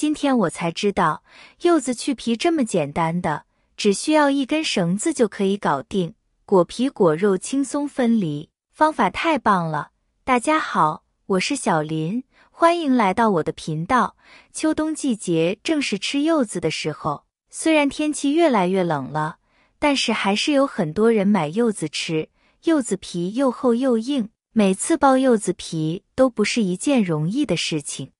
今天我才知道，柚子去皮这么简单的，只需要一根绳子就可以搞定，果皮果肉轻松分离，方法太棒了。大家好，我是小林，欢迎来到我的频道。秋冬季节正是吃柚子的时候，虽然天气越来越冷了，但是还是有很多人买柚子吃。柚子皮又厚又硬，每次剥柚子皮都不是一件容易的事情。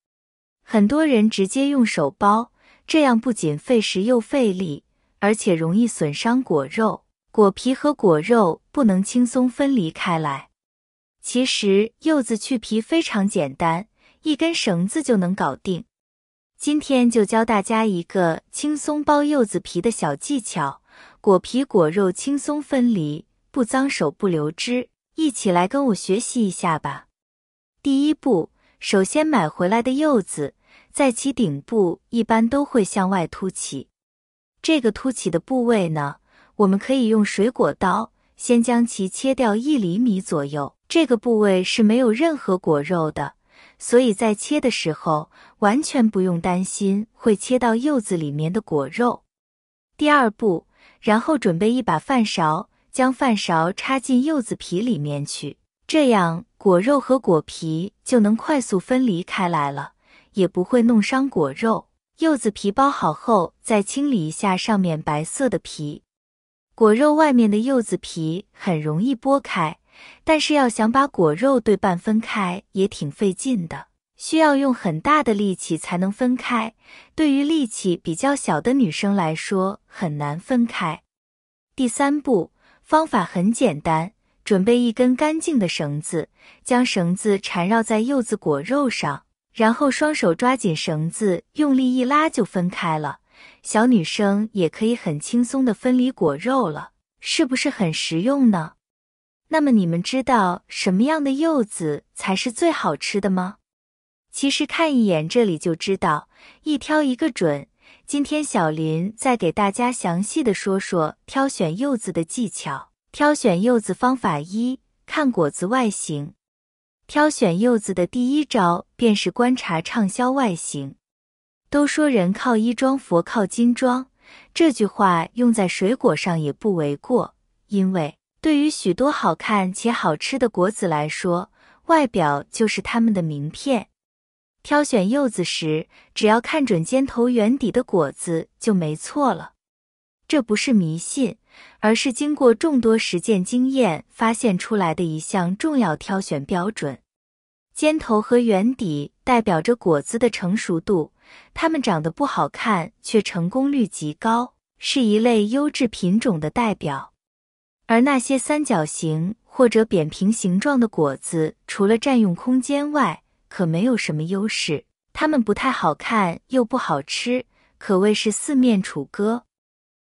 很多人直接用手剥，这样不仅费时又费力，而且容易损伤果肉，果皮和果肉不能轻松分离开来。其实柚子去皮非常简单，一根绳子就能搞定。今天就教大家一个轻松剥柚子皮的小技巧，果皮果肉轻松分离，不脏手不流汁，一起来跟我学习一下吧。第一步，首先买回来的柚子，在其顶部一般都会向外凸起。这个凸起的部位呢，我们可以用水果刀先将其切掉1厘米左右，这个部位是没有任何果肉的，所以在切的时候完全不用担心会切到柚子里面的果肉。第二步，然后准备一把饭勺，将饭勺插进柚子皮里面去，这样果肉和果皮就能快速分离开来了，也不会弄伤果肉。柚子皮剥好后，再清理一下上面白色的皮。果肉外面的柚子皮很容易剥开，但是要想把果肉对半分开也挺费劲的，需要用很大的力气才能分开，对于力气比较小的女生来说很难分开。第三步，方法很简单，准备一根干净的绳子，将绳子缠绕在柚子果肉上，然后双手抓紧绳子，用力一拉就分开了。小女生也可以很轻松地分离果肉了，是不是很实用呢？那么你们知道什么样的柚子才是最好吃的吗？其实看一眼这里就知道，一挑一个准。今天小林再给大家详细的说说挑选柚子的技巧。挑选柚子方法一，看果子外形。挑选柚子的第一招便是观察畅销外形。都说人靠衣装，佛靠金装，这句话用在水果上也不为过，因为对于许多好看且好吃的果子来说，外表就是它们的名片。挑选柚子时，只要看准尖头圆底的果子就没错了。这不是迷信，而是经过众多实践经验发现出来的一项重要挑选标准。尖头和圆底代表着果子的成熟度，它们长得不好看却成功率极高，是一类优质品种的代表。而那些三角形或者扁平形状的果子，除了占用空间外，可没有什么优势，它们不太好看又不好吃，可谓是四面楚歌。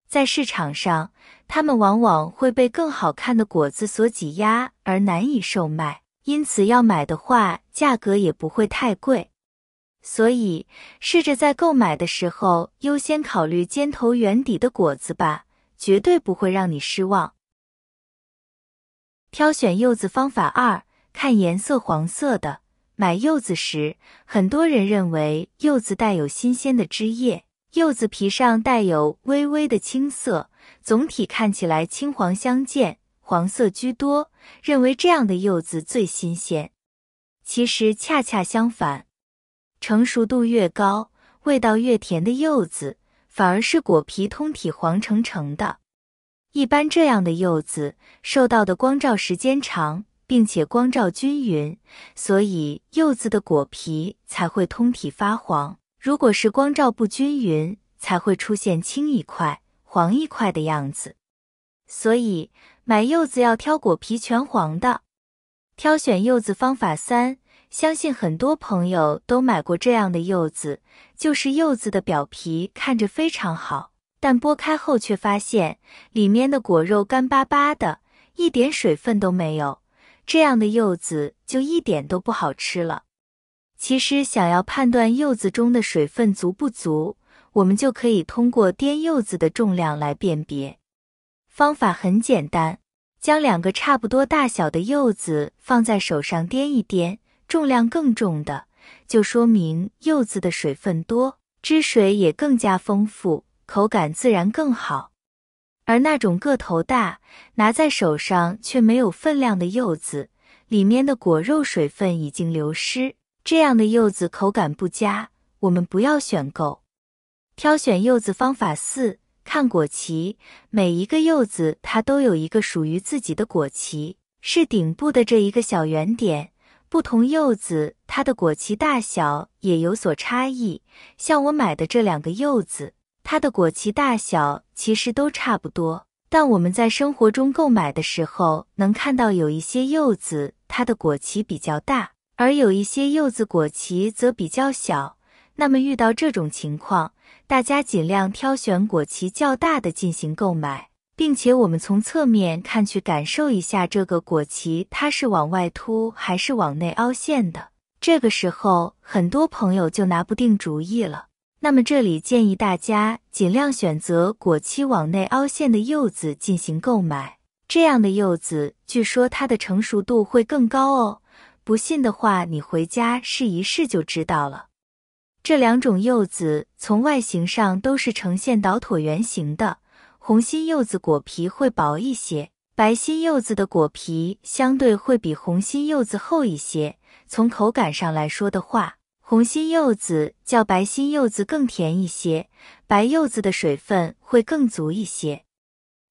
在市场上，它们往往会被更好看的果子所挤压而难以售卖，因此要买的话，价格也不会太贵。所以，试着在购买的时候优先考虑尖头圆底的果子吧，绝对不会让你失望。挑选柚子方法二，看颜色黄色的。买柚子时，很多人认为柚子带有新鲜的汁液，柚子皮上带有微微的青色，总体看起来青黄相间，黄色居多，认为这样的柚子最新鲜。其实恰恰相反，成熟度越高，味道越甜的柚子，反而是果皮通体黄澄澄的。一般这样的柚子受到的光照时间长，并且光照均匀，所以柚子的果皮才会通体发黄。如果是光照不均匀，才会出现青一块、黄一块的样子。所以买柚子要挑果皮全黄的。挑选柚子方法三，相信很多朋友都买过这样的柚子，就是柚子的表皮看着非常好，但剥开后却发现里面的果肉干巴巴的，一点水分都没有，这样的柚子就一点都不好吃了。其实想要判断柚子中的水分足不足，我们就可以通过掂柚子的重量来辨别。方法很简单，将2个差不多大小的柚子放在手上掂一掂，重量更重的，就说明柚子的水分多，汁水也更加丰富，口感自然更好。而那种个头大，拿在手上却没有分量的柚子，里面的果肉水分已经流失，这样的柚子口感不佳，我们不要选购。挑选柚子方法4：看果脐。每一个柚子它都有一个属于自己的果脐，是顶部的这一个小圆点。不同柚子它的果脐大小也有所差异，像我买的这2个柚子，它的果脐大小其实都差不多，但我们在生活中购买的时候能看到有一些柚子它的果脐比较大，而有一些柚子果脐则比较小。那么遇到这种情况，大家尽量挑选果脐较大的进行购买，并且我们从侧面看去感受一下这个果脐它是往外凸还是往内凹陷的。这个时候很多朋友就拿不定主意了。那么这里建议大家尽量选择果脐往内凹陷的柚子进行购买，这样的柚子据说它的成熟度会更高哦。不信的话，你回家试一试就知道了。这2种柚子从外形上都是呈现倒椭圆形的，红心柚子果皮会薄一些，白心柚子的果皮相对会比红心柚子厚一些。从口感上来说的话，红心柚子较白心柚子更甜一些，白柚子的水分会更足一些。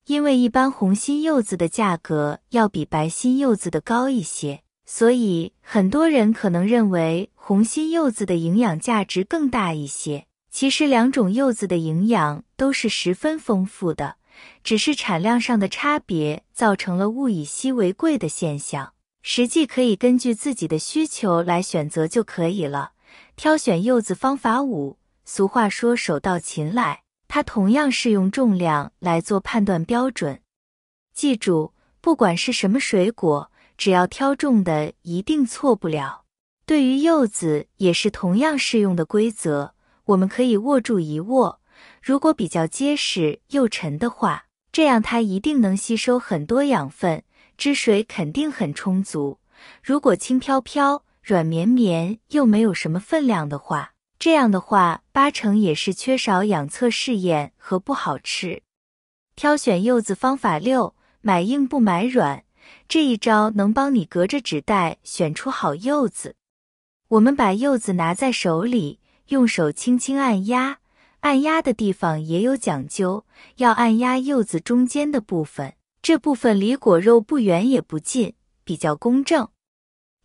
因为一般红心柚子的价格要比白心柚子的高一些，所以很多人可能认为红心柚子的营养价值更大一些。其实2种柚子的营养都是十分丰富的，只是产量上的差别造成了物以稀为贵的现象。实际可以根据自己的需求来选择就可以了。挑选柚子方法5：俗话说手到擒来，它同样是用重量来做判断标准。记住，不管是什么水果，只要挑重的一定错不了。对于柚子也是同样适用的规则，我们可以握住一握，如果比较结实又沉的话，这样它一定能吸收很多养分，汁水肯定很充足。如果轻飘飘、软绵绵又没有什么分量的话，这样的话8成也是缺少养测试验和不好吃。挑选柚子方法6：买硬不买软。这一招能帮你隔着纸袋选出好柚子。我们把柚子拿在手里，用手轻轻按压，按压的地方也有讲究，要按压柚子中间的部分，这部分离果肉不远也不近，比较公正。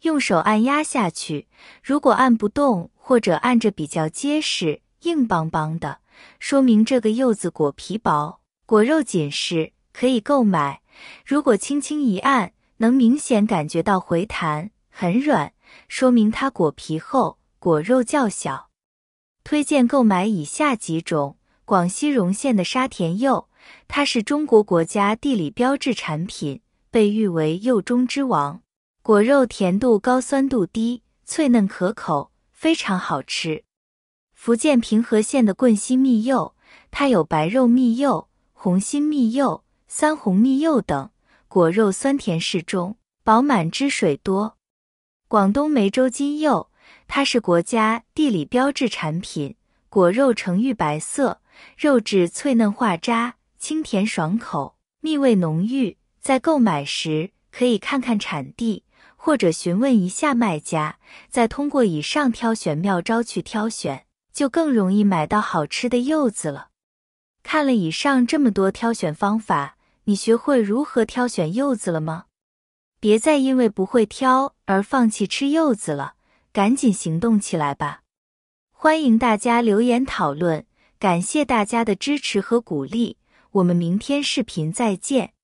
用手按压下去，如果按不动或者按着比较结实、硬邦邦的，说明这个柚子果皮薄，果肉紧实，可以购买。如果轻轻一按，能明显感觉到回弹，很软，说明它果皮厚，果肉较小。推荐购买以下几种：广西容县的沙田柚，它是中国国家地理标志产品，被誉为柚中之王。果肉甜度高，酸度低，脆嫩可口，非常好吃。福建平和县的棍溪蜜柚，它有白肉蜜柚、红心蜜柚、三红蜜柚等，果肉酸甜适中，饱满汁水多。广东梅州金柚，它是国家地理标志产品，果肉呈玉白色，肉质脆嫩化渣，清甜爽口，蜜味浓郁。在购买时可以看看产地，或者询问一下卖家，再通过以上挑选妙招去挑选，就更容易买到好吃的柚子了。看了以上这么多挑选方法，你学会如何挑选柚子了吗？别再因为不会挑而放弃吃柚子了，赶紧行动起来吧！欢迎大家留言讨论，感谢大家的支持和鼓励，我们明天视频再见。